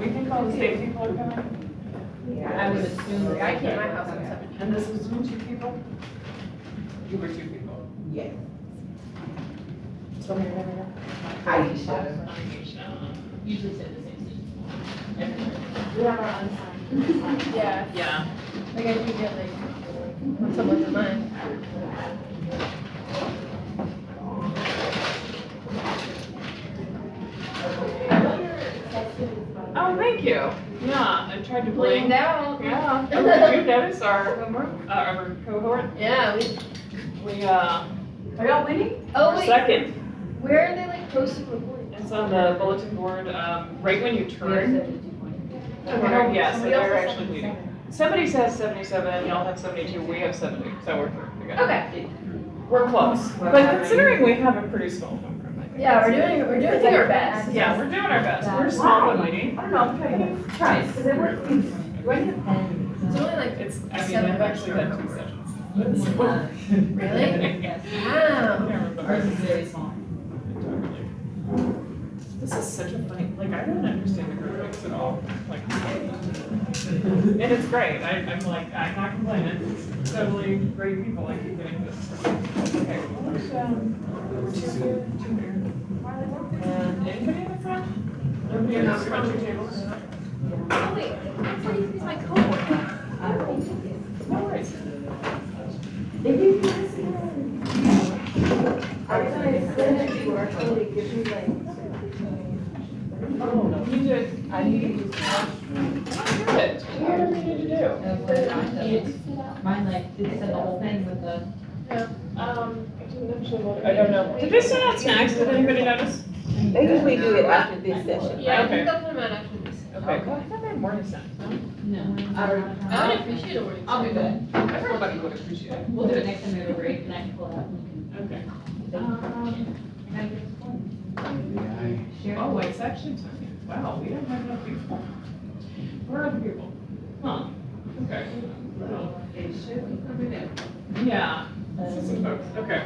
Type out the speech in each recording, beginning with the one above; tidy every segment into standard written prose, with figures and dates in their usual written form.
you think all the state people are coming? I would assume, I came to my house on 7. And this was 2 people? You were 2 people. Yes. Tell me your name again. Aisha. Usually say the same thing. We have our unsigned. Yeah, Yeah. like I do get like, when someone's in mine. Oh, thank you. Yeah, I tried to bling. Blinged out. Yeah. Oh, did you notice our homework, our cohort? Yeah, We, Are y'all winning? oh we're wait, second. where are they like posting recordings? It's on the bulletin board, right when you turn. Okay. Yeah, so Somebody else they're has actually leading. 77. Somebody says 77, y'all have 72, we have 70, so we're good. Okay. We're close. But considering we have a pretty small homeroom, I think. Yeah, we're doing our best. Yeah, we're doing our best. We're small but mighty. I don't know, can you try? Because it works. Do I need a pen? It's only like, It's, I mean, 7 I've actually bucks had per 2 hour. sessions. Really? Yes. Wow. Ours is very small. This is such a funny, like, I don't understand the group mix at all, like, and it's great, I'm like, I'm not complaining, it's totally great people, I keep getting this. Okay, where's, 2 here, 2 here. And anybody in the front? Nobody in the front 2 tables? Oh wait, I thought he's my coworker. No worries. If you can I send it to you, actually, give me like. Oh, you did, I need to use the restroom. Good, whatever you need to do. Mine like, it said the whole thing with the. I didn't actually look, I don't know. Did they send out snacks, did anybody notice? They usually do it after this session. Yeah, I Okay. think they'll put them out after this. Okay, well, I thought they had morning snacks, no? No. I would appreciate a word. I'll do that. Everybody would appreciate it. We'll do it next time we have a break and I can pull it out. Okay. Share. Oh, it's actually tiny. Wow, we don't have enough people. Where are the people? Huh, okay. Yeah, this is some folks, okay.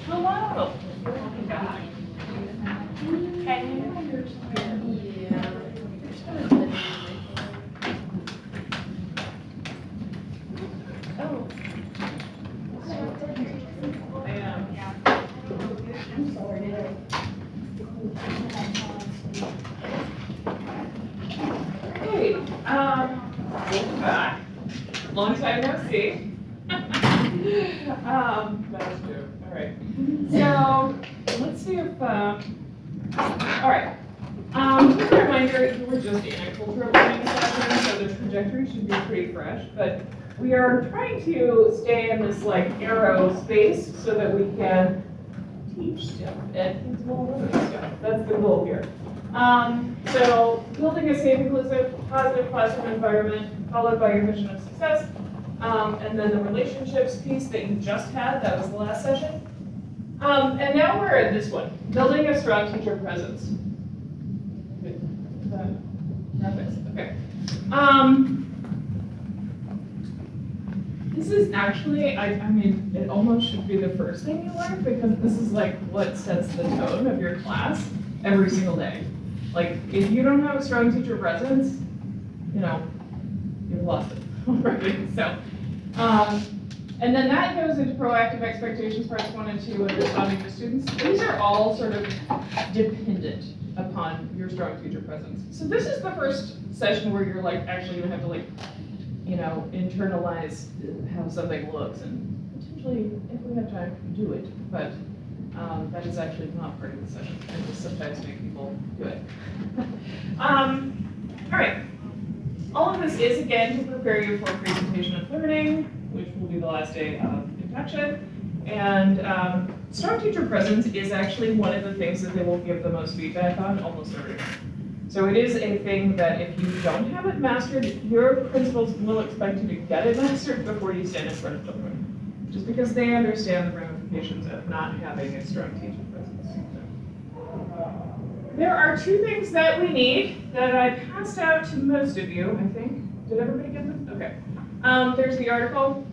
Hello. Welcome back. Oh. Hey, welcome back. Long time no see. That was true. All right. So let's see if, all right. Just a reminder, you were just in a cultural learning session, so the trajectory should be pretty fresh, but we are trying to stay in this like arrow space so that we can teach stuff and feasible learning stuff. That's the goal here. So building a safe, inclusive, positive classroom environment, followed by your mission of success. And then the relationships piece that you just had, that was the last session. And now we're at this one, building a strong teacher presence. Graphics, okay. This is actually, I mean, it almost should be the first thing you learn because this is like what sets the tone of your class every single day. Like, if you don't have a strong teacher presence, you know, you've lost it already. So, and then that goes into proactive expectations, parts 1 and 2, and responding to students. These are all sort of dependent upon your strong teacher presence. So this is the first session where you're like actually gonna have to like, you know, internalize how something looks and potentially, if we have time, do it. But that is actually not part of the session. I just sometimes make people do it. All right. All of this is, again, to prepare you for presentation of learning, which will be the last day of induction. And strong teacher presence is actually one of the things that they will give the most feedback on almost every time. So it is a thing that if you don't have it mastered, your principals will expect you to get it mastered before you stand in front of children. Just because they understand the ramifications of not having a strong teacher presence. There are 2 things that we need that I passed out to most of you, I think. Did everybody get them? Okay. There's the article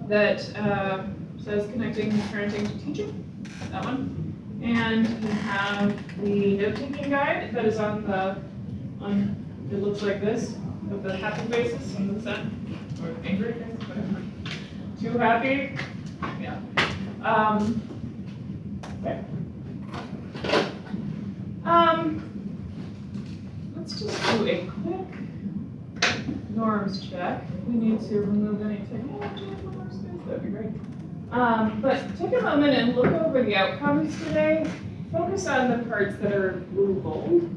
that says connecting parenting to teaching, that one. And you have the note-taking guide that is it looks like this, with the happy faces on the side, or angry faces, whatever. Too happy? Yeah. Okay. Let's just do a quick norms check. If we need to remove any technology from our space, that'd be great. But take a moment and look over the outcomes today. Focus on the parts that are blue bold.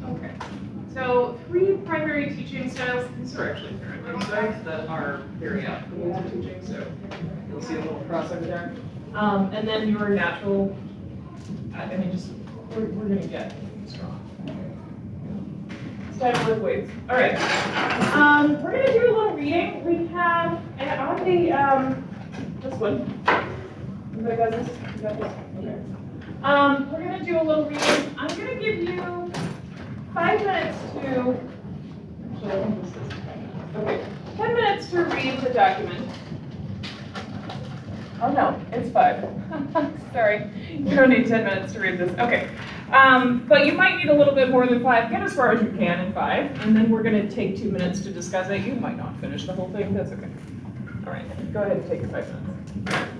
Okay, so 3 primary teaching styles. These are actually parenting styles that are very applicable to teaching, so you'll see a little crossover there. And then your natural, we're gonna get strong. It's time to lift weights. All right, we're gonna do a little reading. We have, on the, this one. Anybody got this? You got this? Okay. We're gonna do a little reading. I'm gonna give you 5 minutes to, actually, I think this is 5 minutes. Okay, 10 minutes to read the document. Oh no, it's 5. Sorry, you don't need 10 minutes to read this. Okay, but you might need a little bit more than 5. Get as far as you can in 5, and then we're gonna take 2 minutes to discuss it. You might not finish the whole thing, that's okay. All right, go ahead and take your 5 minutes.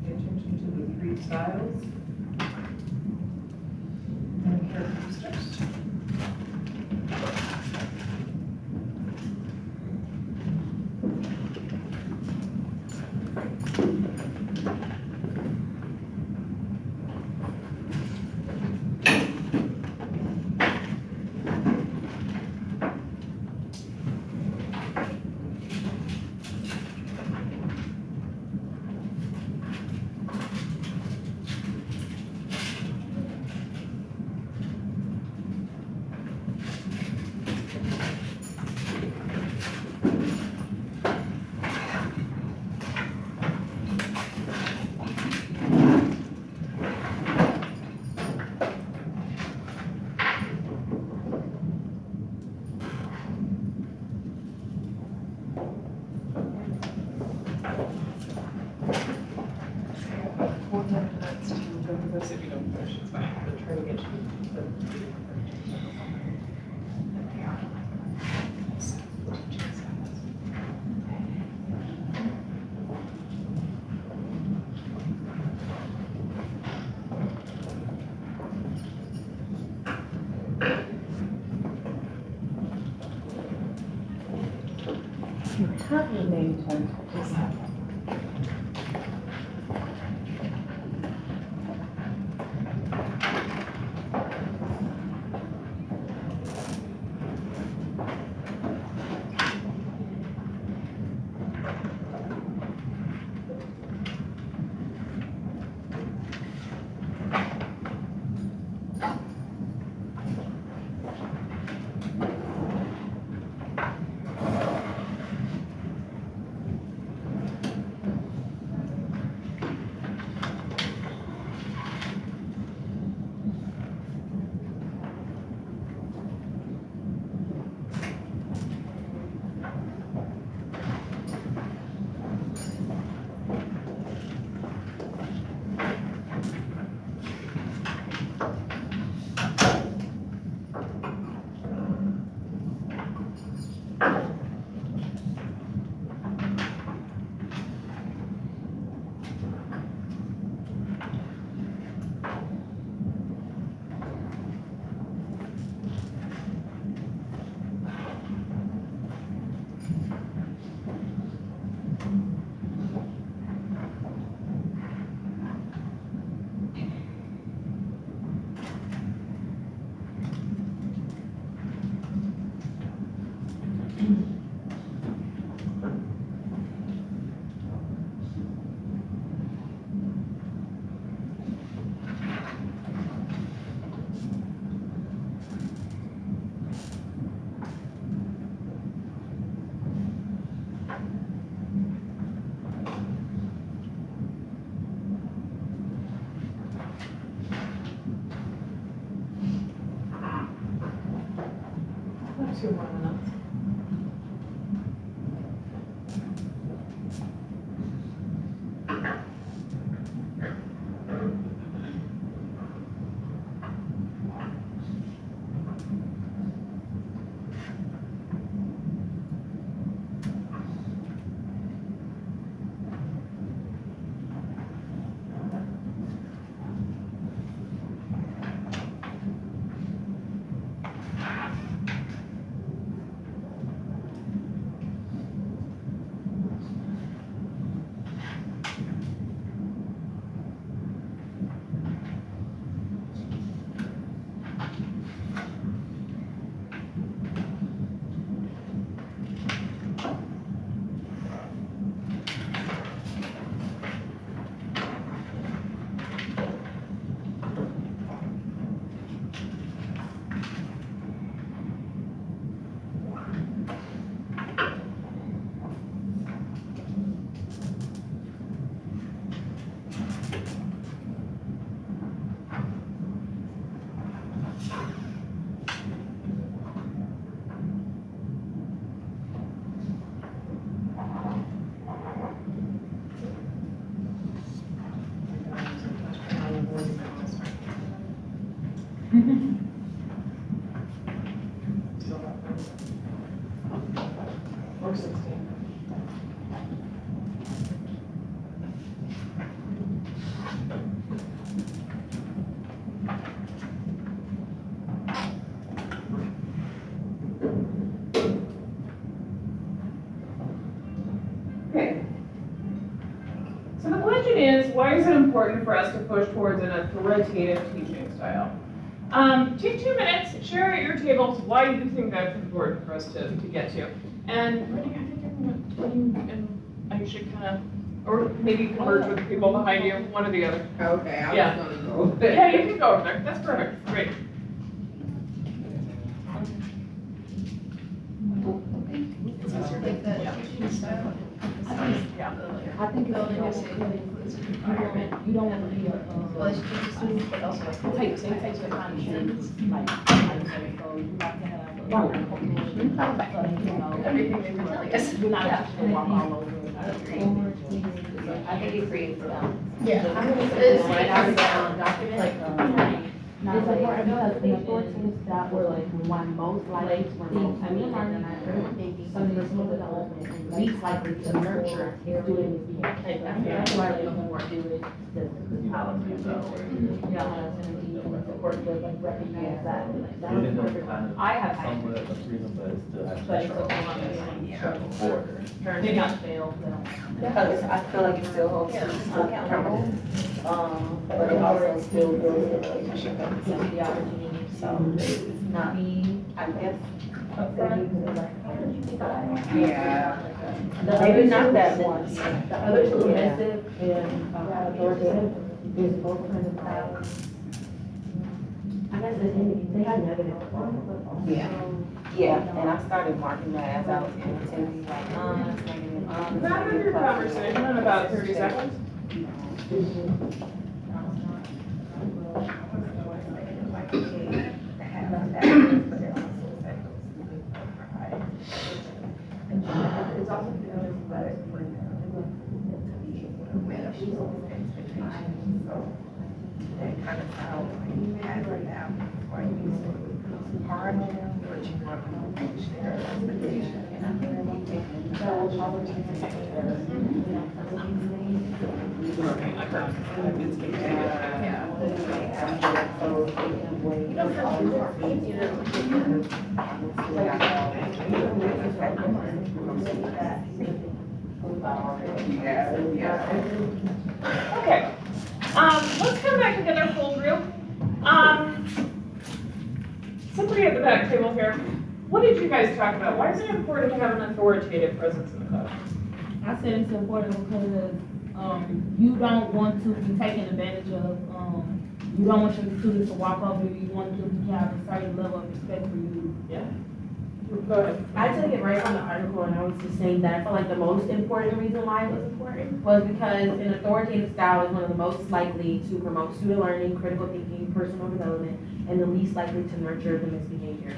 Pay attention to the 3 styles and characteristics. This if you don't finish, it's fine, but try to get you You have your name tag. Just have it. 2 more minutes. Or 16. Okay. So the question is, why is it important for us to push towards an authoritative teaching style? Take 2 minutes, share at your tables why you think that's important for us to get to. And Brittany, I think everyone, and I should kind of, or maybe converge with the people behind you, one or the other. Okay, I Yeah. was gonna go. Yeah, you can go over there, that's perfect, great. Like the teaching style. Yeah. I think it's Building a also safe good. environment. You don't want to be Well, it's just students, but also like. take the time to like, so you have to have. So, you know, Everything they were telling us. you're not actually walk all over. I think it creates a balance. Yeah. It's right out down document. It's important because the authorities that were like one most likely to promote learning and some of the skill development and least likely to nurture students' behavior. That's why we don't want to do it. Support the like recognize that. Even though it's kind of I have somewhat of freedom, but it's still has But it's control. okay. Order. They not fail, they don't. Because I feel like it still holds students accountable, but it also still builds the relationship at the same The opportunity So it's not, be I guess, upfront. yeah. Maybe not that one. The other submissive and authoritative is both kind of balance. I guess they had negative. Yeah, and I started marking that as I was in attending, like, negative, Wrap up your conversation in about 30 seconds. Okay, let's come back together, full group. Somebody at the back table here, what did you guys talk about? Why is it important to have an authoritative presence in the class? I said it's important because, you don't want to be taken advantage of, you don't want your students to walk over you, you want them to have a certain level of respect for you. Yeah? Go ahead. I took it right from the article and I was just saying that I felt like the most important reason why it was important was because an authoritative style is one of the most likely to promote student learning, critical thinking, personal development, and the least likely to nurture the misbehavior.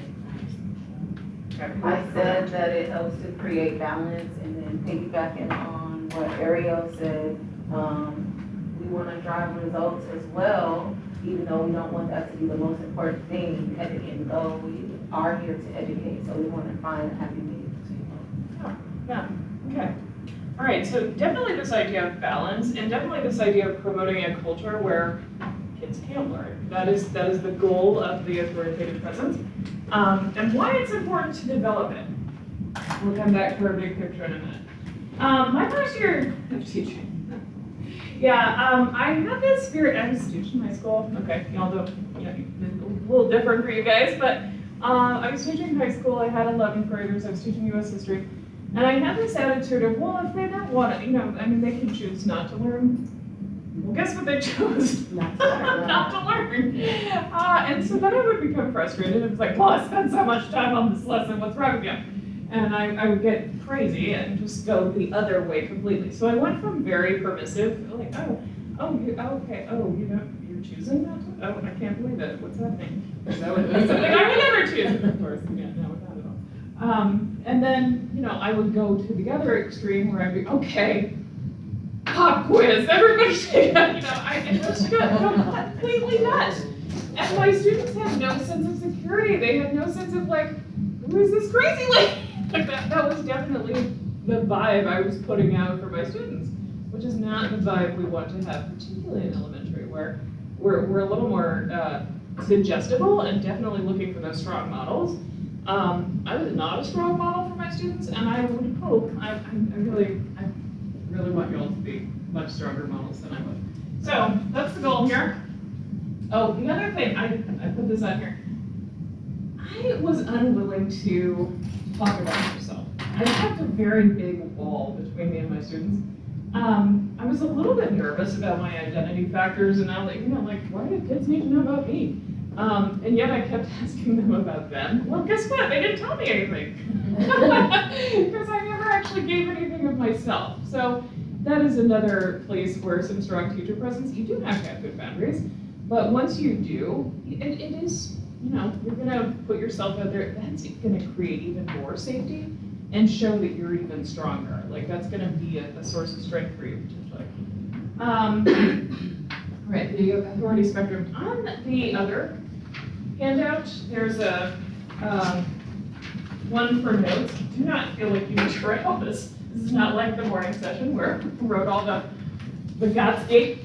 I said that it helps to create balance, and then piggybacking on what Ariel said, we wanna drive results as well, even though we don't want that to be the most important thing at the end goal. We are here to educate, so we wanna find a happy medium between both. Okay. All right, so definitely this idea of balance, and definitely this idea of promoting a culture where kids can learn. That is the goal of the authoritative presence. And why it's important to develop it. We'll come back to our big picture in a minute. My first year of teaching. Yeah, I had this spirit. I was teaching high school. Okay, y'all don't, a little different for you guys, but I was teaching high school. I had 11th graders. I was teaching U.S. history. And I had this attitude of, well, if they don't want to, they can choose not to learn. Well, guess what they chose? Not to learn. And so then I would become frustrated. It was like, well, I spent so much time on this lesson. What's wrong with you? And I would get crazy and just go the other way completely. So I went from very permissive, like, okay, you're choosing not to? Oh, I can't believe it. What's happening? That would be something I would never choose. Of course, yeah, no, not at all. And then, I would go to the other extreme where I'd be, okay, pop quiz, everybody say that, I just got completely nuts. And my students had no sense of security. They had no sense of who is this crazy lady? That was definitely the vibe I was putting out for my students, which is not the vibe we want to have, particularly in elementary, where we're a little more suggestible and definitely looking for those strong models. I was not a strong model for my students, and I would hope, I really want you all to be much stronger models than I was. So that's the goal here. Oh, the other thing, I put this on here. I was unwilling to talk about myself. I kept a very big wall between me and my students. I was a little bit nervous about my identity factors, and I'm like, why do kids need to know about me? And yet I kept asking them about them. Well, guess what? They didn't tell me anything. Because I never actually gave anything of myself. So that is another place where some strong teacher presence, you do have to have good boundaries. But once you do, it is, you're gonna put yourself out there, that's gonna create even more safety and show that you're even stronger. That's gonna be a source of strength for you, potentially. Right, the authority spectrum. On the other handout, there's a one for notes. Do not feel like you need to write all this. This is not like the morning session where we wrote all the Godscape.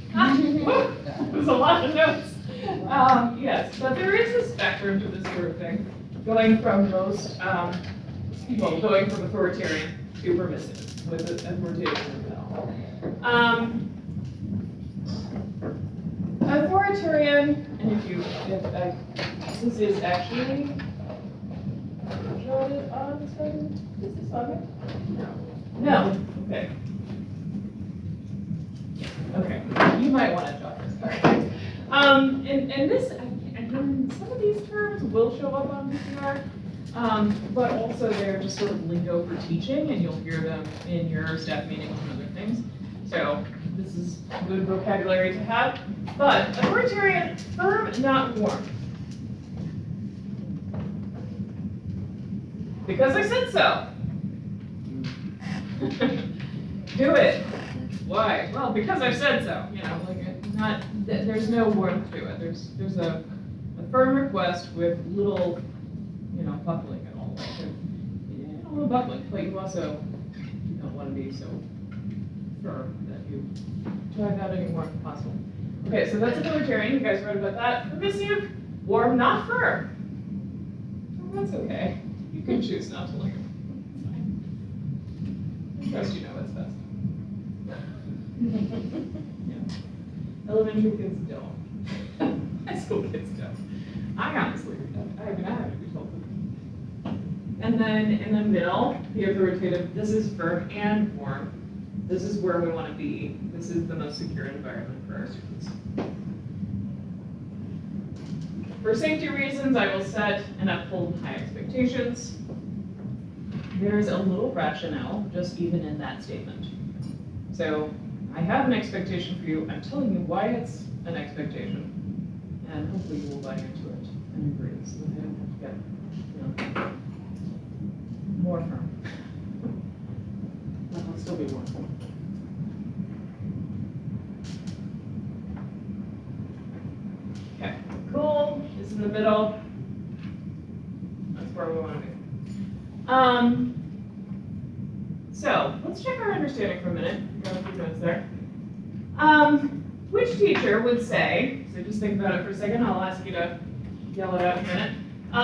There's a lot of notes. Yes, but there is a spectrum to this sort of thing, going from going from authoritarian to permissive, with authoritative in the middle. Authoritarian, and this is actually jotted on this one. Is this on it? No. Okay. Okay. You might want to jot this. Okay. And this, again, some of these terms will show up on PCR, but also they're just sort of lingo for teaching, and you'll hear them in your staff meetings and other things. So this is good vocabulary to have. But authoritarian, firm, not warm. Because I said so. Do it. Why? Well, because I said so. There's no warmth to it. There's a firm request with little, buckling at all. A little buckling, but you also don't want to be so firm that you drive out any warmth possible. Okay, so that's authoritarian. You guys read about that. Permissive, warm, not firm. Well, that's okay. You can choose not to like it. It's fine. I trust you know what's best. Yeah. Elementary kids don't. High school kids don't. I honestly don't. I have to be told them. And then in the middle, the authoritative, this is firm and warm. This is where we want to be. This is the most secure environment for our students. For safety reasons, I will set and uphold high expectations. There's a little rationale just even in that statement. So I have an expectation for you. I'm telling you why it's an expectation. And hopefully you will buy into it and agree so that I don't have to get more firm. It'll still be more firm. Okay, cool, is in the middle. That's where we want to be. So, let's check our understanding for a minute. Got a few minutes there. Which teacher would say, so just think about it for a second, I'll ask you to yell it out in a minute.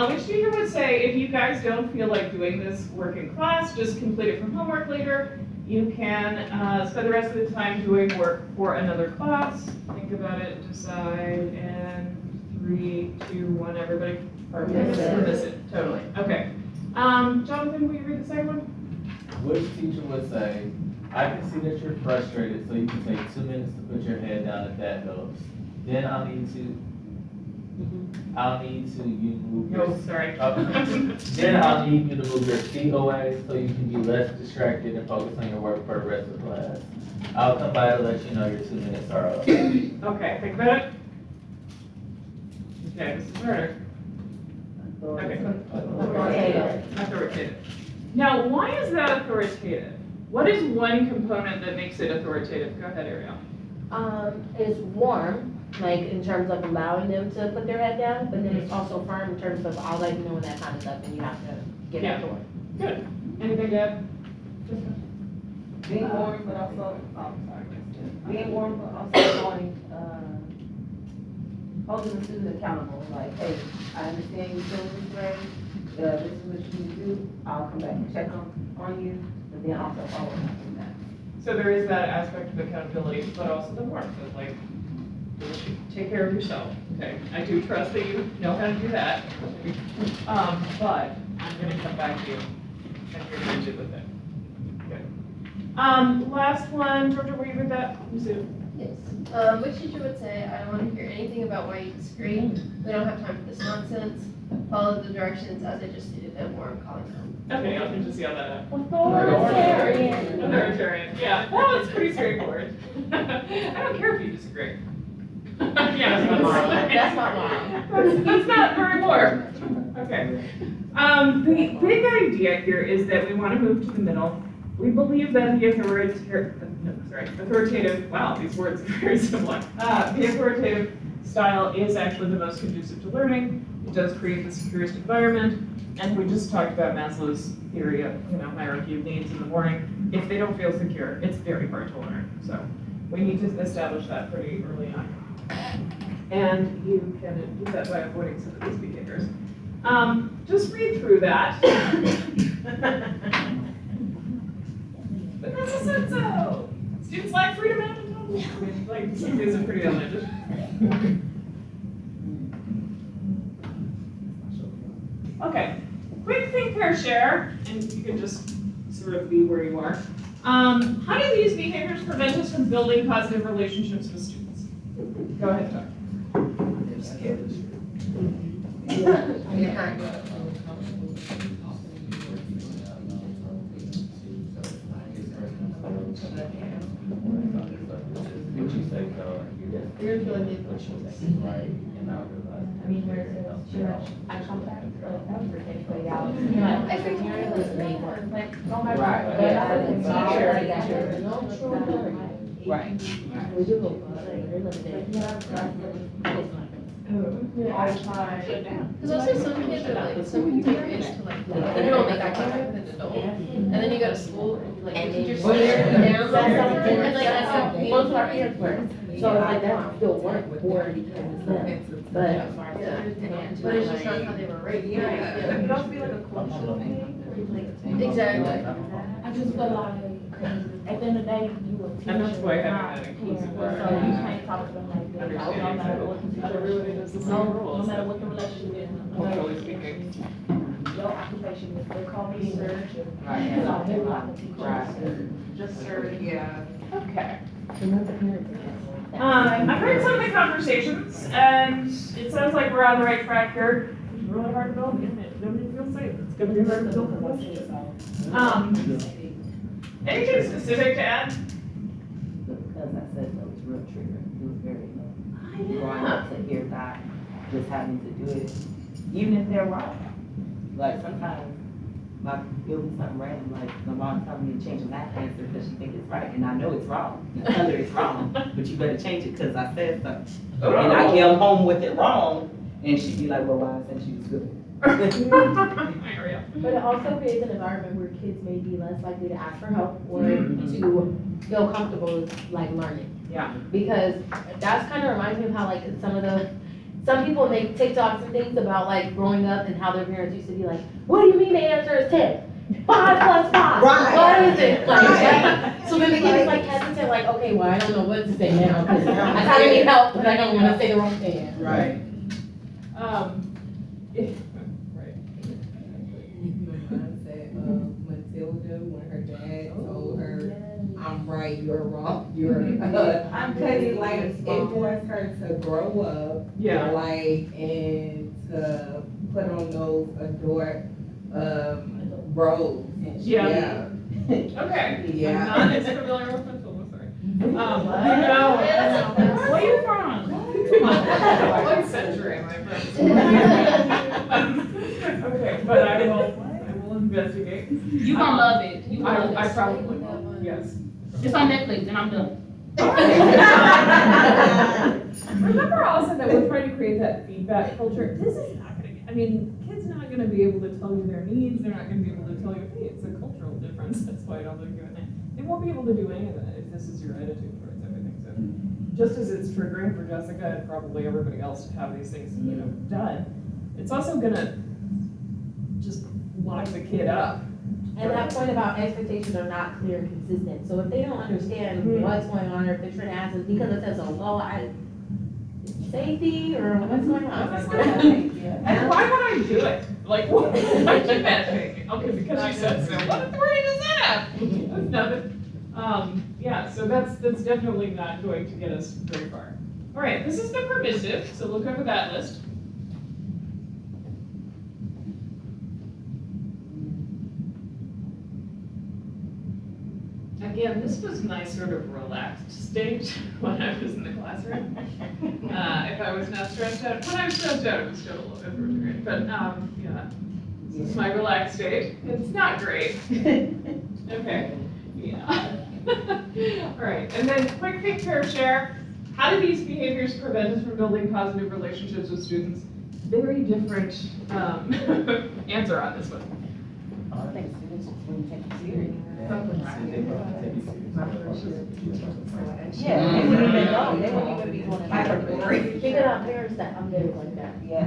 Which teacher would say, if you guys don't feel like doing this work in class, just complete it from homework later. You can spend the rest of the time doing work for another class. Think about it, decide, and 3, 2, 1, everybody. Or miss it, totally. Okay. Jonathan, will you read the second one? Which teacher would say, I can see that you're frustrated, so you can take 2 minutes to put your head down if that helps. Then I'll need you move your. Oh, sorry. Then I'll need you to move your feet away so you can be less distracted and focus on your work for the rest of the class. I'll come by to let you know your 2 minutes are up. Okay, think about it. Okay, this is harder. Okay. Authoritative. Now, why is that authoritative? What is one component that makes it authoritative? Go ahead, Ariel. It's warm, like in terms of allowing them to put their head down, but then it's also firm in terms of I'll let you know and that kind of stuff, and you have to get Yeah. back to work. Good. Anything to add? Being warm, but also, being warm, but also holding the student accountable, like, hey, I understand you feeling this way, this is what you need to do, I'll come back and check on you, but then also follow up on that. So there is that aspect of accountability, but also the warmth of like, take care of yourself. Okay, I do trust that you know how to do that. But I'm gonna come back to you and you're gonna do with it. Good. Last one, Georgia, will you read that? Yes. Which teacher would say, I don't want to hear anything about why you disagree. We don't have time for this nonsense. Follow the directions as I just stated them, or I'm calling them. Okay, I'll just yell that out. Authoritarian. Authoritarian, yeah, well, it's pretty straightforward. I don't care if you disagree. Yeah, That's not mine. That's not very warm. Okay. The big idea here is that we want to move to the middle. We believe that the authoritative, wow, these words are very similar. The authoritative style is actually the most conducive to learning. It does create the securest environment. And we just talked about Maslow's theory of, hierarchy of needs in the morning. If they don't feel secure, it's very hard to learn. So we need to establish that pretty early on. And you can do that by avoiding some of these behaviors. Just read through that. But this is so. Students like freedom and autonomy. I mean, like, some of these are pretty outlandish. Okay, quick think, pair, share, and you can just sort of be where you are. How do these behaviors prevent us from building positive relationships with students? Go ahead, Doug. What you say, though, You're feeling the right, and I'll realize. I mean, I come back, that was ridiculous, y'all. Like, as a parent, it's me work, like, no matter Right. what. But as a teacher, I got your, no true authority. Right. We do, but they're limited. Because also some kids are like, some kids are used to like, they don't make eye contact with an adult. And then you go to school and you like, the teacher's staring down. And like, that's how Most of our painful. kids work, so it's like that still work for them, but. Yeah. But it's just not how they were raised. It could also be like a cultural thing, where you like. Exactly. I just feel like, at the end of the day, you a teacher. And that's why having not that a inclusive parent, so you can't talk to them like that. No matter what the Other religion is the same No rules. matter what the relationship is. Culturally speaking. Your occupation is, they call me sir. Right. So I do like a teacher. Right. Just serve, yeah. Okay. I've heard some of the conversations, and it sounds like we're on the right track here. It's really hard to build the image. Nobody feels safe. It's gonna be hard to build the relationship. Anything specific to add? Because I said that was real triggering. It was very growing up to hear that, just having to do it, even if they're wrong. Like sometimes like, it'll be something random, like, my mom telling me to change my answer because she thinks it's right, and I know it's wrong. The color is wrong, but you better change it because I said so. And I come home with it wrong, and she'd be like, well, why I said she was good. Ariel. But it also creates an environment where kids may be less likely to ask for help or to feel comfortable like learning. Yeah. Because that's kind of reminds me of how like some people make TikToks and things about like growing up and how their parents used to be like, what do you mean the answer is 10? 5 plus 5. Right. What is it? Like, so then the kid is like hesitant, like, okay, well, I don't know what to say now because I kind of need help, but I don't want to say the wrong thing. Right. Right. The mindset of Matilda when her dad told her, I'm right, you're wrong, you're because like it forced her to grow up, Yeah. like, and to put on those adult roles. Yeah. Okay. Yeah. I'm not as familiar with Matilda, sorry. Where you from? What century am I from? Okay, but I will investigate. You gonna love it. You gonna love it. I probably will, yes. It's on Netflix and I'm done. Remember also that we're trying to create that feedback culture. This is not gonna, I mean, kids not gonna be able to tell you their needs. They're not gonna be able to tell you, hey, it's a cultural difference. That's why I don't think you're doing it. They won't be able to do any of that if this is your attitude towards everything. So just as it's triggering for Jessica and probably everybody else to have these things, done, it's also gonna just lock the kid up. And that point about expectations are not clear and consistent. So if they don't understand what's going on, or if they're trying to ask us because it says so low, safety or what's going on? And why would I do it? Like, what? I keep asking. Okay, because you said so. What authority does that have? That's nothing. Yeah, so that's definitely not going to get us very far. All right, this is the permissive, so look over that list. Again, this was my sort of relaxed state when I was in the classroom. If I was not stressed out, when I was stressed out, it was still a little bit frustrating. But yeah, this is my relaxed state. It's not great. Okay, yeah. All right, and then quick picture share. How do these behaviors prevent us from building positive relationships with students? Very different answer on this one. I think students just wouldn't take it serious. Yeah, they wouldn't even know, they wouldn't even be doing it. Think about parents that I'm very like that. Yeah.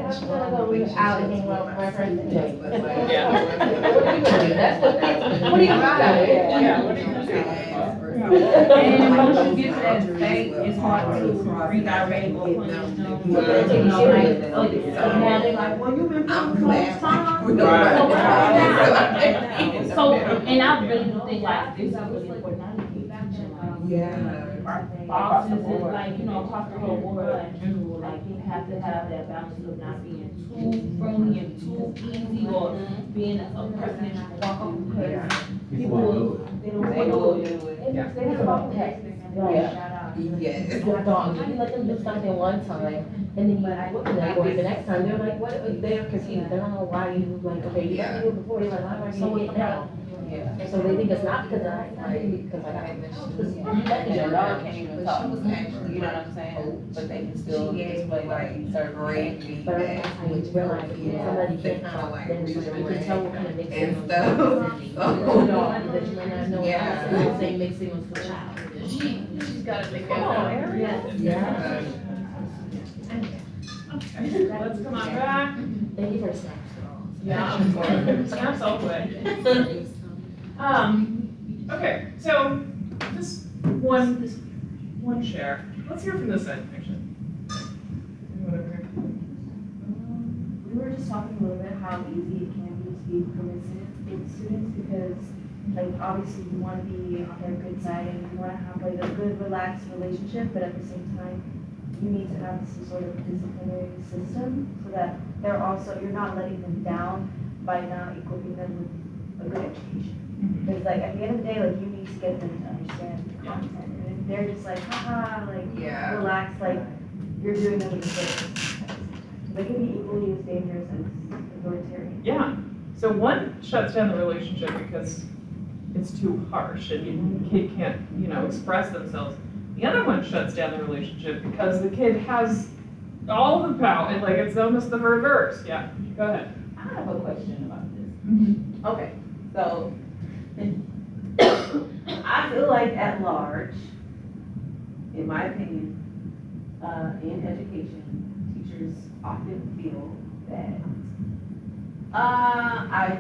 I'm gonna go reach out and hang out with my friends today. Yeah. What are you gonna do? That's what are you gonna do? Yeah, what do you do? And once you get to that state, it's hard to redirect or put now they're like, well, you've been playing for this time. So, and I really do think like this is really important. I need to keep teaching like bosses is like, across the whole world in general, like you have to have that balance of not being too friendly and too easy or being a person that you can walk up because people, they don't do it. They have about texting. Yes. You let them do something one time, and then you look at that boy the next time, they're like, what, they're confused, they don't know why you, like, okay, you didn't do it before, you're like, why am I doing it now? Yeah. And so they think it's not because I because I got Your dog can't even talk, you know what I'm saying? But they can still display like certain great behaviors. But feedback. I realize when somebody can't talk, then you can tell what kind of mixed And signals. stuff. You know, that you might not know, Yeah. it's the same mixed signals for a child. She's gotta make it. Come on, Ariel. Yeah. Okay, let's come on back. Thank you for the snaps. Yeah, of course. Snaps all the way. Okay, so this one share. Let's hear from this side, actually. Anyone over here? We were just talking a little bit how easy it can be to be permissive with students because, like, obviously you want to be on their good side and you want to have like a good, relaxed relationship, but at the same time, you need to have some sort of disciplinary system so that you're not letting them down by not equipping them with a good education. Because, like, at the end of the day, like, you need to get them to understand the content, and if they're just like, haha, like, Yeah. relax, like, you're doing them a disservice. They can be equally as dangerous as authoritarian. Yeah, So one shuts down the relationship because it's too harsh and the kid can't, express themselves. The other one shuts down the relationship because the kid has all the power, and like it's almost the reverse. Yeah, go ahead. I have a question about this. Mm-hmm. Okay, so I feel like at large, in my opinion, in education, teachers often feel that I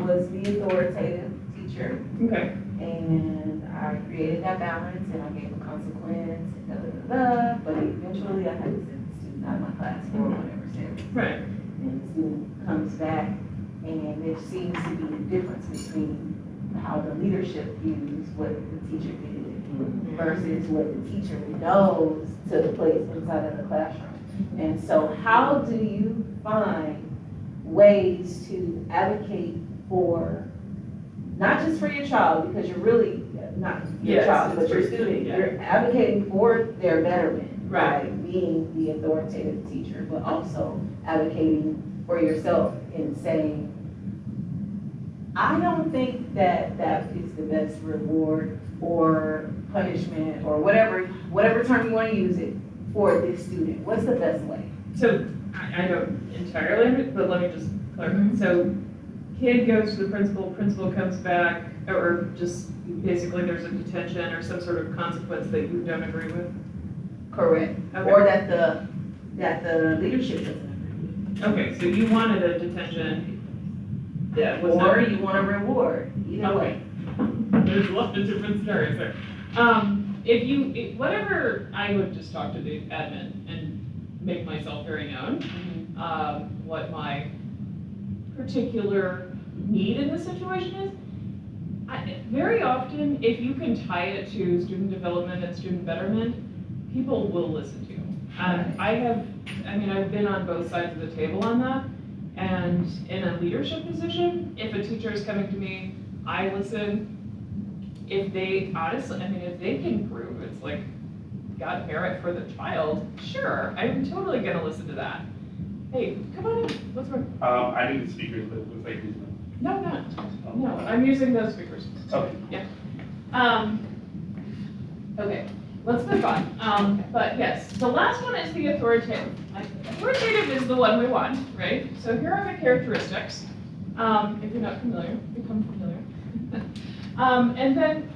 was the authoritative teacher Okay. and I created that balance and I gave a consequence and but eventually I had to send the student out of my class for whatever reason. Right. And the student comes back, and there seems to be a difference between how the leadership views what the teacher did versus what the teacher knows to place inside of the classroom. And so how do you find ways to advocate for, not just for your child, because you're really not your Yes, child, but it's your for student, yeah. you're advocating for their betterment Right. by being the authoritative teacher, but also advocating for yourself in saying, I don't think that that is the best reward or punishment or whatever term you want to use it for this student. What's the best way? So I don't entirely, but let me just clarify. So kid goes to the principal comes back, or just basically there's a detention or some sort of consequence that you don't agree with? Correct. Okay. Or that the leadership doesn't agree Okay, so you wanted a detention that was with. not. Or you want a reward, either way. There's a lot of different scenarios there. Whatever, I would just talk to the admin and make myself very known, what my particular need in this situation is. Very often, if you can tie it to student development and student betterment, people will listen to you. I've been on both sides of the table on that. And in a leadership position, if a teacher is coming to me, I listen. If they can prove it's like got merit for the child, sure, I'm totally gonna listen to that. Hey, come on in, what's wrong? I need the speakers, but it looks like these. No, I'm using those speakers. Okay. Yeah. Okay, let's move on. But yes, the last one is the authoritative. Authoritative is the one we want, right? So here are the characteristics. If you're not familiar, become familiar. And then,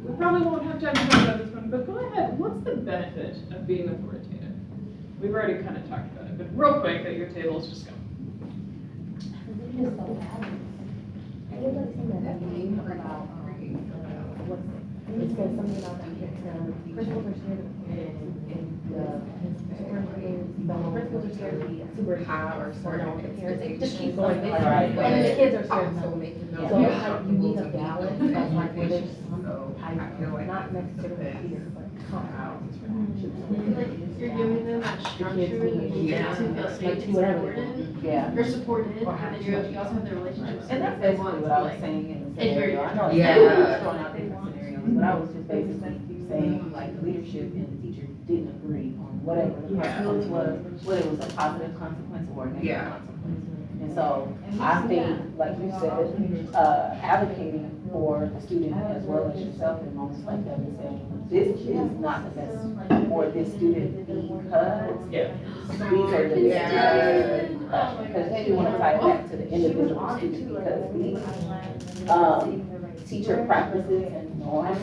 we probably won't have time to talk about this one, but go ahead, what's the benefit of being authoritative? We've already kind of talked about it, but real quick at your tables, just go. It's because something about the principals are scared of parents and the principals are scared to be super high or certain the parents, it just keeps going. And then the kids are scared of them. So it's like you need a balance of like where there's some type of, not necessarily fear, but confidence. You're giving them that structure that they need to feel safe and supported. Yeah. You're supported, and then you also have the relationships. And that's basically what I was saying in the scenario. I know Yeah. it's throwing out different scenarios, but I was just basically saying like leadership and the teacher didn't agree on whatever the consequence was, whether it was a positive consequence or a negative Yeah. consequence. And so I think, like you said, advocating for the student as well as yourself in moments like that and saying, this is not the best for this student because Yeah. these are the things because then you want to tie it back to the individual student because these teacher practices and norms,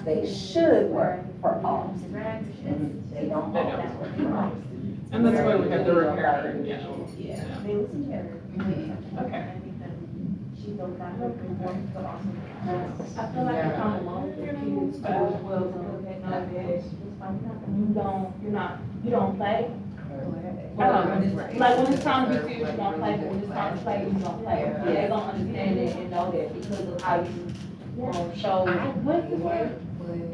they should work for all students, and they don't always work for all students. And that's why we have the repair, yeah. Yeah, they listen together. Okay. I feel like it comes along with your kids, as well as you don't play. Like when it's time to be serious, you don't play, but when it's time to play, you don't play. They don't understand it and know that because of how you, show, what's the word?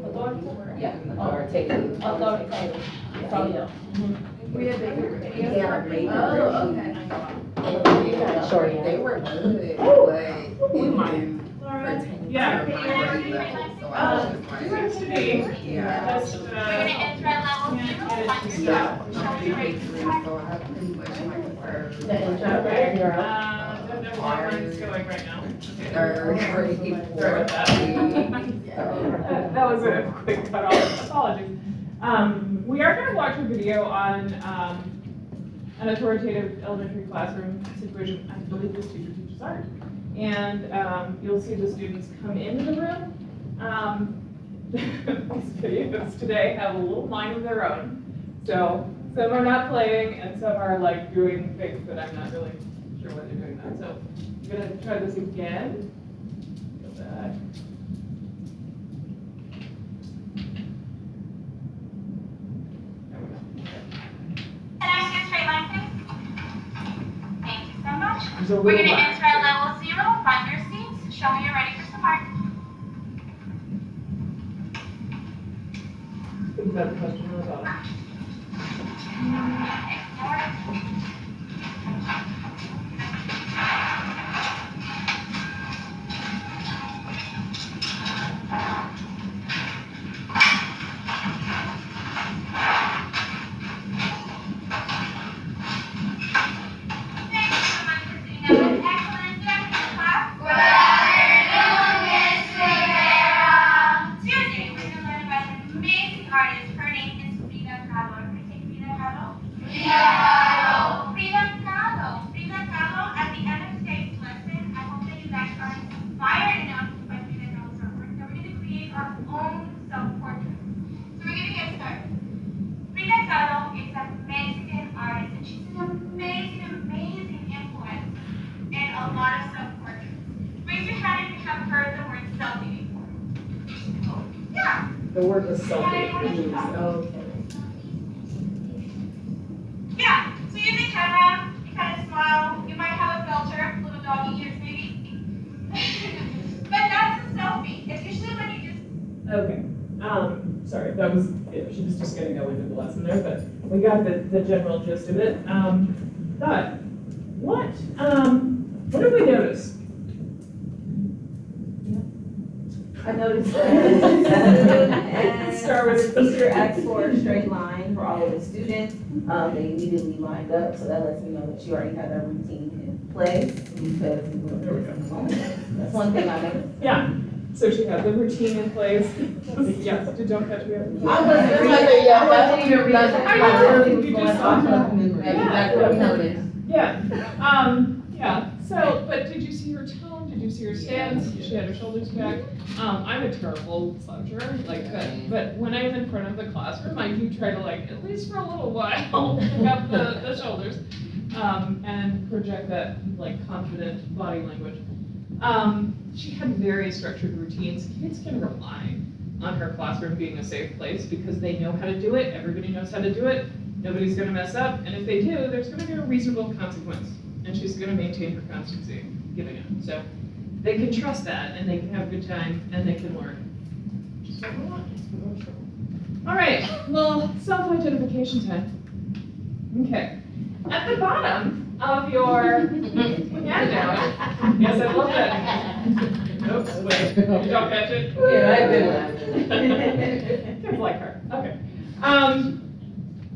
Authoritative? Yeah, authoritative. Authoritative. So, yeah. We have bigger videos. Yeah, bigger. Oh, okay. Short. They were good, but We might. pertaining to Yeah. my grade level, so I was just like, yeah. Just, Yeah, I'm a big three, so I pretty much like The intro, and you're up. Don't know why mine's going right now. Third grade. Sorry about that. That was a quick cut off, apologies. We are gonna watch a video on, an authoritative elementary classroom situation. I believe this teacher teaches art. And, you'll see the students come into the room. These videos today have a little mind of their own. So some are not playing and some are like doing things that I'm not really sure what they're doing now. So I'm gonna try this again. Go back. There we go. Can I see a straight line, please? Thank you so much. There's a We're little gonna lag. enter at level 0, find your seats, show me you're ready for some art. Is that the question on the bottom? Ignore it. Thank you so much for sitting down. Excellent. Good afternoon, class. Good afternoon, Miss Rivera. Today, we're going to learn about an amazing artist. Her name is Frida Kahlo. Can I say Frida Kahlo? Frida Kahlo. Frida Kahlo. Frida Kahlo. At the end of today's lesson, I hope that you guys are inspired enough by Frida Kahlo's artwork that we're going to create our own self-portrait. So we're going to get started. Frida Kahlo is a Mexican artist, and she's an amazing, amazing influence in a lot of self-portraits. Raise your hand if you have heard the word selfie before. Yeah. The word was selfie. Okay. Yeah, so use the camera, you kind of smile, you might have a filter, little doggy ears maybe. But that's a selfie. It's usually when you just Okay, sorry, that was, she was just gonna go into the lesson there, but we got the general gist of it. But, what did we notice? I noticed Let's start with the teacher asked for a straight line for all of the students. They immediately lined up, so that lets me know that you already had that routine in place because we were There we go. in the moment. That's one thing I noticed. Yeah, so she had the routine in place. Yes, did don't catch me up. I wasn't reading, I wasn't even reading. I know, I literally was you going just off saw of memory. That's exactly what I noticed. Yeah, so, but did you see her tone? Did you see her stance? She had her shoulders back. I'm a terrible sloucher, like, but when I'm in front of the classroom, I do try to like, at least for a little while, pick up the shoulders, and project that like confident body language. She had very structured routines. Kids can rely on her classroom being a safe place because they know how to do it. Everybody knows how to do it. Nobody's gonna mess up, and if they do, there's gonna be a reasonable consequence, and she's gonna maintain her constancy giving it. So they can trust that, and they can have a good time, and they can learn. Just what we want. That's what we're for. All right, well, self-identification time. Okay. At the bottom of your handout, yes, I love that. Oops, wait, you don't catch it? Yeah, I did. Kids like her, okay.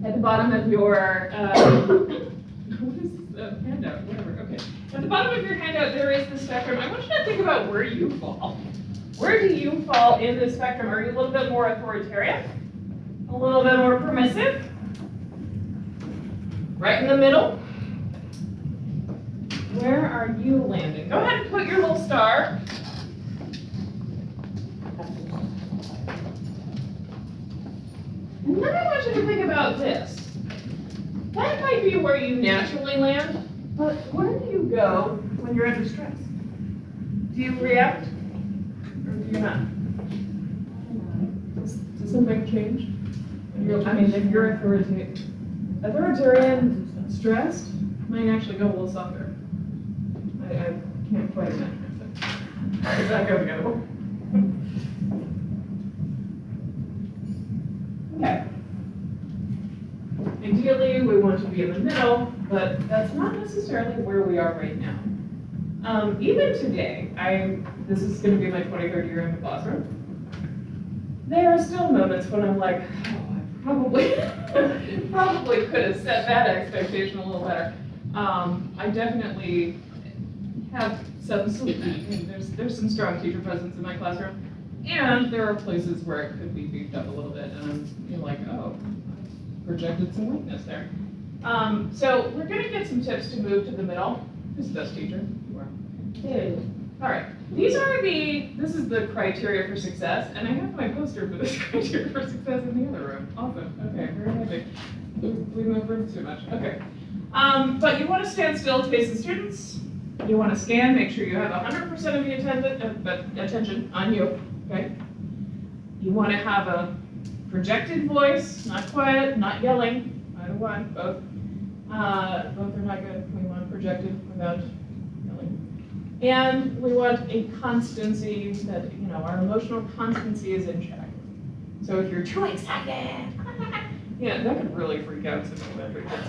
At the bottom of your, what is this handout, whatever, okay. At the bottom of your handout, there is the spectrum. I want you to think about where you fall. Where do you fall in the spectrum? Are you a little bit more authoritarian? A little bit more permissive? Right in the middle? Where are you landing? Go ahead and put your little star. And then I want you to think about this. That might be where you naturally land, but where do you go when you're under stress? Do you react or do you not? Does something change? I mean, if you're authoritarian, stressed, might actually go a little softer. I can't quite imagine it. Does that go together? Okay. Ideally, we want to be in the middle, but that's not necessarily where we are right now. Even today, this is going to be my 23rd year in the classroom. There are still moments when I'm like, oh, I probably could have set that expectation a little better. I definitely have some, there's some strong teacher presence in my classroom. And there are places where it could be beefed up a little bit, and I'm like, oh, I projected some weakness there. So we're gonna get some tips to move to the middle. Who's the best teacher? You are. Two. All right, this is the criteria for success, and I have my poster for this criteria for success in the other room. Awesome, okay, very happy. We move rooms too much, okay. But you wanna stand still to face the students. You wanna scan, make sure you have 100% of the attention on you, okay? You wanna have a projected voice, not quiet, not yelling, either one, both. Both are not good. We want projected without yelling. And we want a constancy that, our emotional constancy is in check. So if you're too excited, yeah, that could really freak out some elementary kids.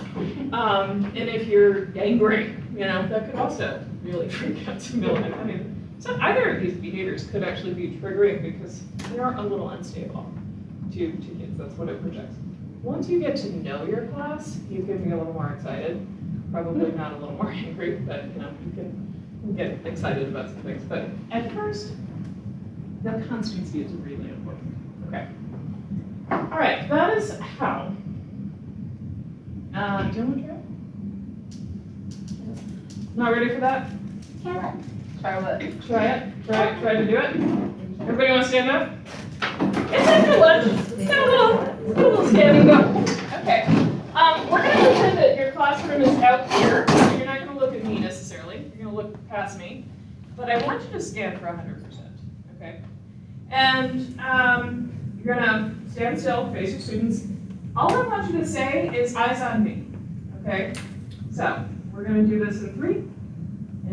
And if you're angry, that could also really freak out some elementary. So either of these behaviors could actually be triggering because they are a little unstable to kids. That's what it projects. Once you get to know your class, you can be a little more excited. Probably not a little more angry, but you can get excited about some things. But at first, the constancy is really important. Okay. All right, that is how. Do you want to try it? Not ready for that? Try what? Try to do it? Everybody want to stand up? It's a good one. It's got a little standing go. Okay. We're going to pretend that your classroom is out here. So you're not going to look at me necessarily. You're going to look past me. But I want you to scan for 100%. Okay? And you're going to stand still, face your students. All I want you to say is eyes on me. Okay? So we're going to do this in 3,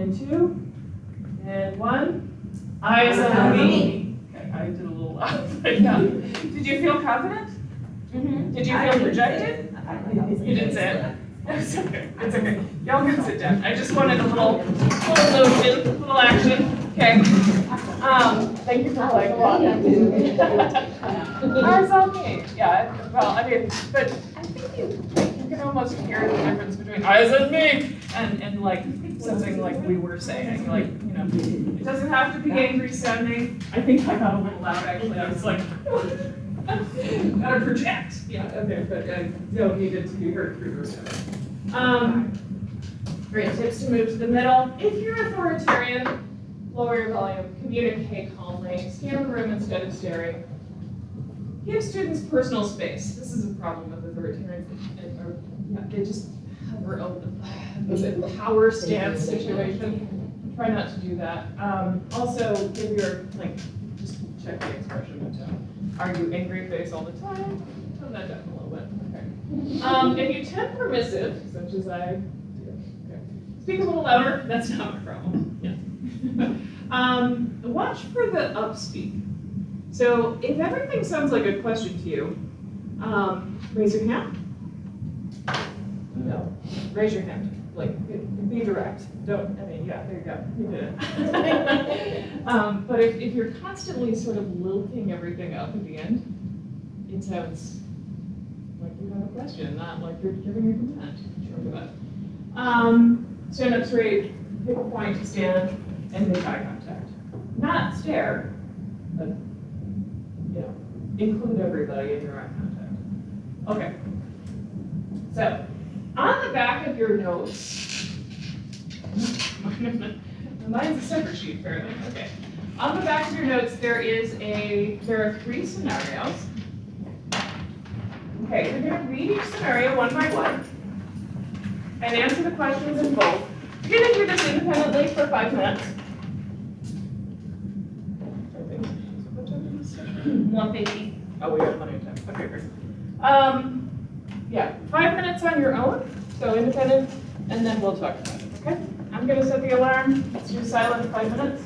and 2, and 1. Eyes on me. Okay, I did a little loud. Did you feel confident? Mm-hmm. Did you feel projected? You didn't say it. It's okay. It's okay. Y'all can sit down. I just wanted a little motion, little action. Okay. Thank you for playing along. Eyes on me. Yeah. Well, but I think you can almost hear the difference between eyes on me and like something like we were saying. Like, it doesn't have to be angry sounding. I think I got a little loud actually. I was like, gotta project. Yeah, okay, but I don't need it to be heard through your sound. Great tips to move to the middle. If you're authoritarian, lower your volume, communicate calmly, scan the room instead of staring. Give students personal space. This is a problem with authoritarians. They just hover over the power stance situation. Try not to do that. Also, give your, just check the expression of tone. Are you angry face all the time? Tone that down a little bit. Okay. If you tend permissive, such as I do, okay. Speak a little louder. That's not a problem. Yeah. Watch for the upspeak. So if everything sounds like a question to you, raise your hand. No, raise your hand. Be direct. There you go. You did it. But if you're constantly sort of lilting everything up at the end, it sounds like you have a question, not like you're giving a comment. Sure for that. Stand up straight, pick a point to stand, and make eye contact. Not stare, but include everybody in your eye contact. Okay. So, on the back of your notes, mine's a separate sheet apparently. Okay. On the back of your notes, there are 3 scenarios. Okay, you're going to read each scenario one by one and answer the questions in both. You're going to do this independently for 5 minutes. 150. Oh, we have plenty of time. Okay, great. 5 minutes on your own, so independent, and then we'll talk about it, okay? I'm gonna set the alarm. Let's do silent 5 minutes.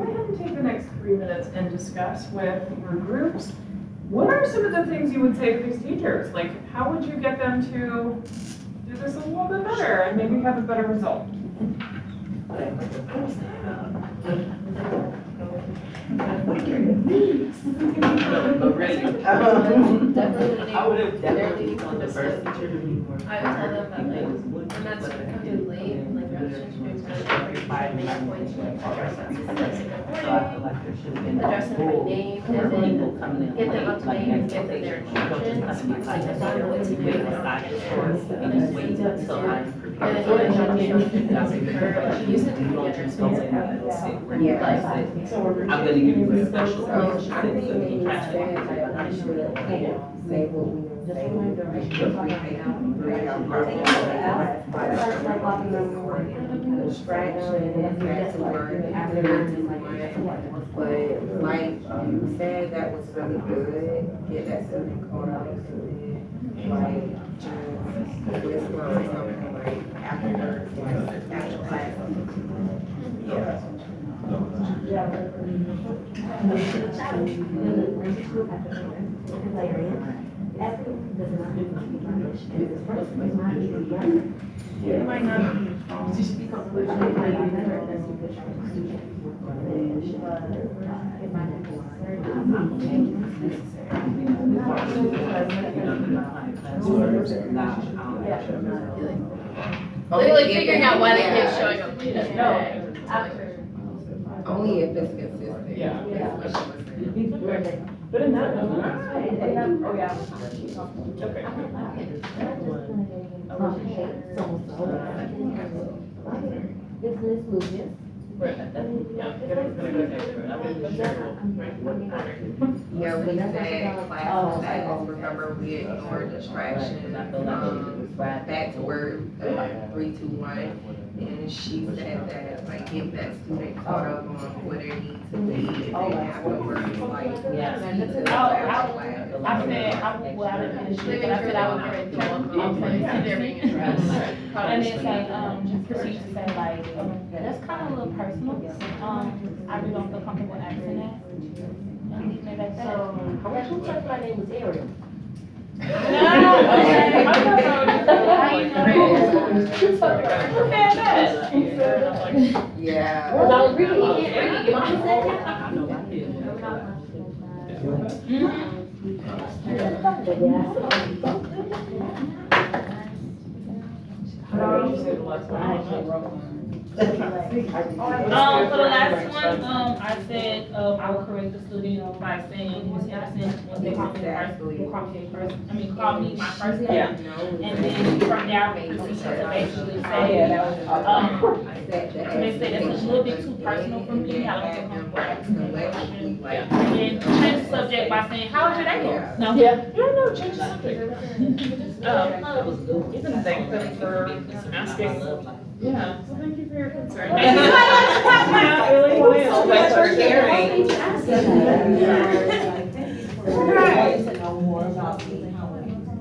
go ahead and take the next 3 minutes and discuss with your groups, what are some of the things you would say to these teachers? Like, how would you get them to do this a little bit better and maybe have a better result? But really, Definitely I would have they're definitely leading become the from first the teacher to be more. I would tell them that like, when that's coming late, like registration is really make a point to like address that specific So I feel like there should have been a address them by whole name, group and of then people coming in get them late, up to like date and get them their expectations. You don't just come and be like, hey, what's the way to sign this course, and just wait until I'm and then prepared. even So when that's you a good her, she used to be You don't beginner, just so go it's in like, and sit where Yeah. you like, I'm gonna give you a special. I course. think it means that, like, I'm sure that we don't say what we don't say. But like you said, that was really good, get that student caught up to it, like, just whisper or something like afterwards, like after class. It might not be. literally figuring out why they keep showing up late at night. Only if it's consistent. Yeah. That's what she was saying. But in that, oh yeah. Okay. It's Miss Lucas. Right. Yeah, everything's gonna go negative. I mean, that's cool. Yeah, we said class that, remember we ignored distractions, back to work, 3, 2, 1. And she said that, like, get that student caught up on what they need to be, if they have to work, like, Yeah. speak to the I said, well, I didn't finish it, but I said I would get ready to They're being addressed. And then say, proceed to say like, that's kind of a little personal, I really don't feel comfortable asking that. And leave it at that. Who said my name was Ariel? No, okay. How you know? Yeah. Because I was reading, you can't read it, your mom said that? I know my kids. For the last one, I said, I will correct the student by saying, Ms. Anderson, when they call me first, call me my first name. Yeah. And then from there, I will proceed to basically say, they say that's a little bit too personal for me, I don't feel comfortable asking that question. And then change the subject by saying, how was your day going? No? Yeah, no, change the subject. Even thank them for asking. Yeah, so thank you for your concern. Yeah, I really want to answer that for sharing.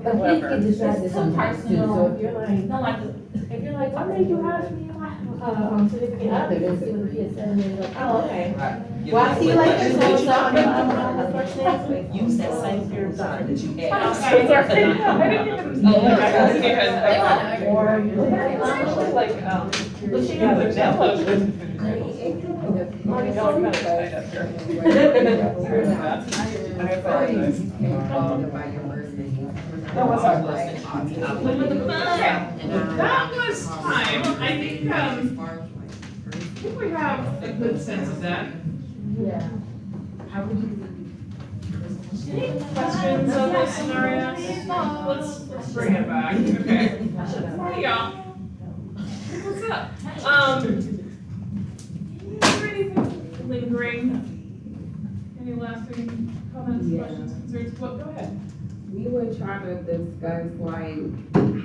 But please get distracted sometimes too, so if you're like, No, like, what made you ask me? Significant other, then see what the kid said, and then you're like, oh, okay. Well, I see you later, so Use that same fear of God that you had. I'm so sorry. I didn't even. Oh, like, I wasn't even. Or, it's like, But she has a challenge. I apologize. That was our first thing. That was time. I think we have a good sense of that. Yeah. Any questions on this scenario? Let's bring it back. Okay. Hey, y'all. What's up? Is there anything lingering? Any lasting comments, questions, concerns? What, go ahead. We were trying to discuss, like,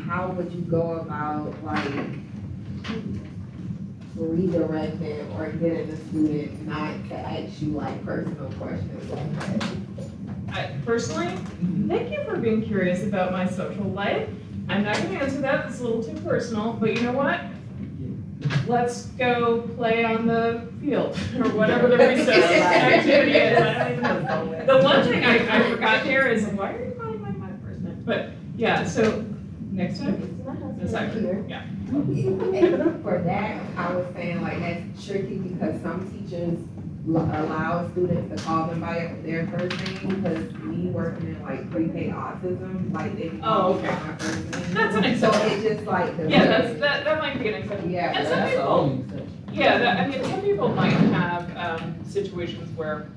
how would you go about, like, redirecting or getting the student not to ask you, like, personal questions like that? Personally, thank you for being curious about my social life. I'm not gonna answer that, it's a little too personal, but you know what? let's go play on the field, or whatever the recess activity is, I don't even know. The one thing I forgot here is, why are you calling my first name? But, yeah, so, next time, Ms. Ivory, yeah. And for that, I was saying like that's tricky because some teachers allow students to call them by their first name, because me working in like pre-K autism, like they can call me by my first name. That's an So exception. it's just like the. Yeah, that might be an exception. Yeah. And some That's the people, only exception. yeah, I mean, some people might have, situations where,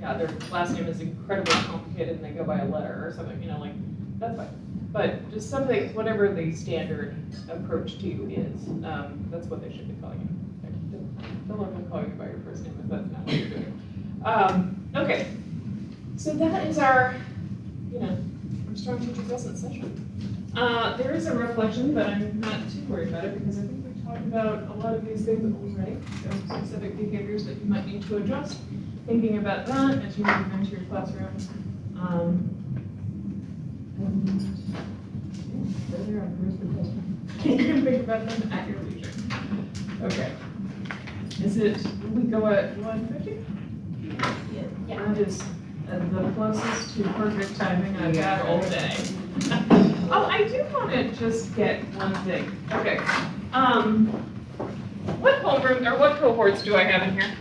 yeah, their last name is incredibly complicated and they go by a letter or something, you know, like, that's fine. But just something, whatever the standard approach to you is, that's what they should be calling you. Don't let them call you by your first name if that's not what you're doing. Okay, so that is our, you know, our strong teacher presence session. There is a reflection, but I'm not too worried about it because I think we've talked about a lot of these things already. So specific behaviors that you might need to adjust. Thinking about that as you move into your classroom. You can think about them at your leisure. Okay. Is it, will we go at 1:50? Yeah. That is the closest to perfect timing I've had all day. Oh, I do want to just get one thing. Okay. What homeroom, or what cohorts do I have in here?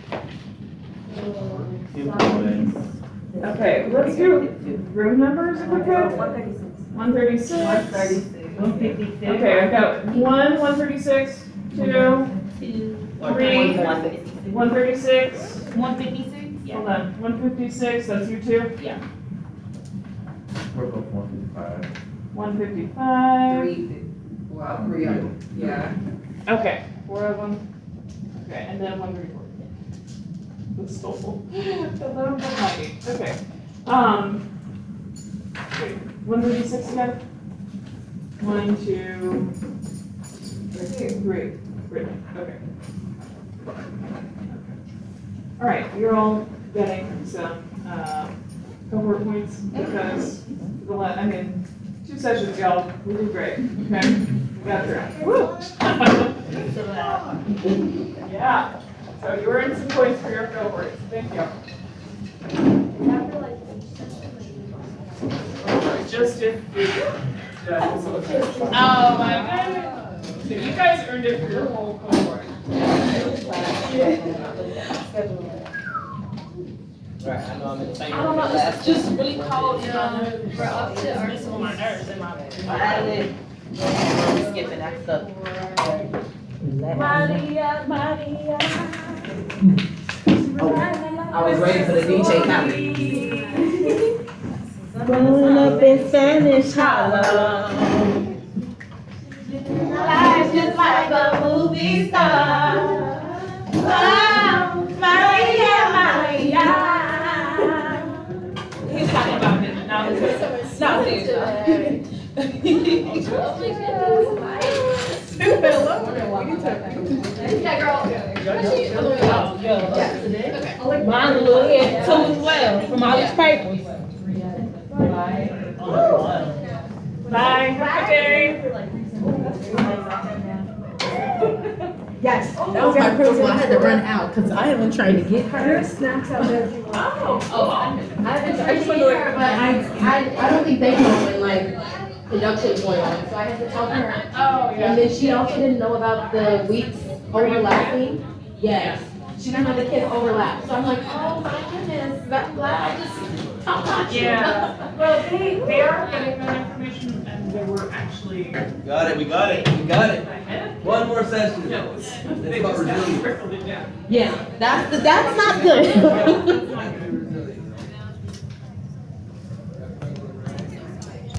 Okay, let's do room numbers if we could. 136. 156. Okay, I've got 136, 2, 3, 136. 156? Hold on, 156, that's you two? Yeah. We're both 155. 155. Three of them, yeah. Okay, 4 of them. Okay, and then 134. That's so full. Hello, Heidi. Okay. Wait, 136 again? 1, 2, 3. Great, okay. All right, you're all getting some cohort points because I mean, 2 sessions, y'all, we did great, okay? We got through. Woo! Yeah, so you earned some points for your cohorts, thank you. Just if you, oh my goodness. So you guys earned it for your whole cohort. Right, I know I'm in the same. I don't know, it's just really cold, you know. We're up to our. Messing with my nerves and my. Skipping that stuff. Maria, Maria. I was ready for the DJ now. Growing up in Spanish Hollow. Life's just like a movie star. Oh, Maria, Maria. He's talking about it now. Not serious. Yeah, girl. Mine's a little head too as well, from all these papers. Bye, have a good day. Yes, that was my principal. I had to run out because I have been trying to get her snacks out there. I've been trying to get her, but I don't think they know when like production's going on, so I had to tell her. Oh, And then she also didn't know about the weeks overlapping. Yes. She didn't know the kids overlap. So I'm like, oh my goodness, I'm glad I just talked to you. Yeah, well, they are getting that information and they were actually Got it, we got it. ahead. One more session. No, It's they about just got resilience. trickled it down. Yeah, that's not good.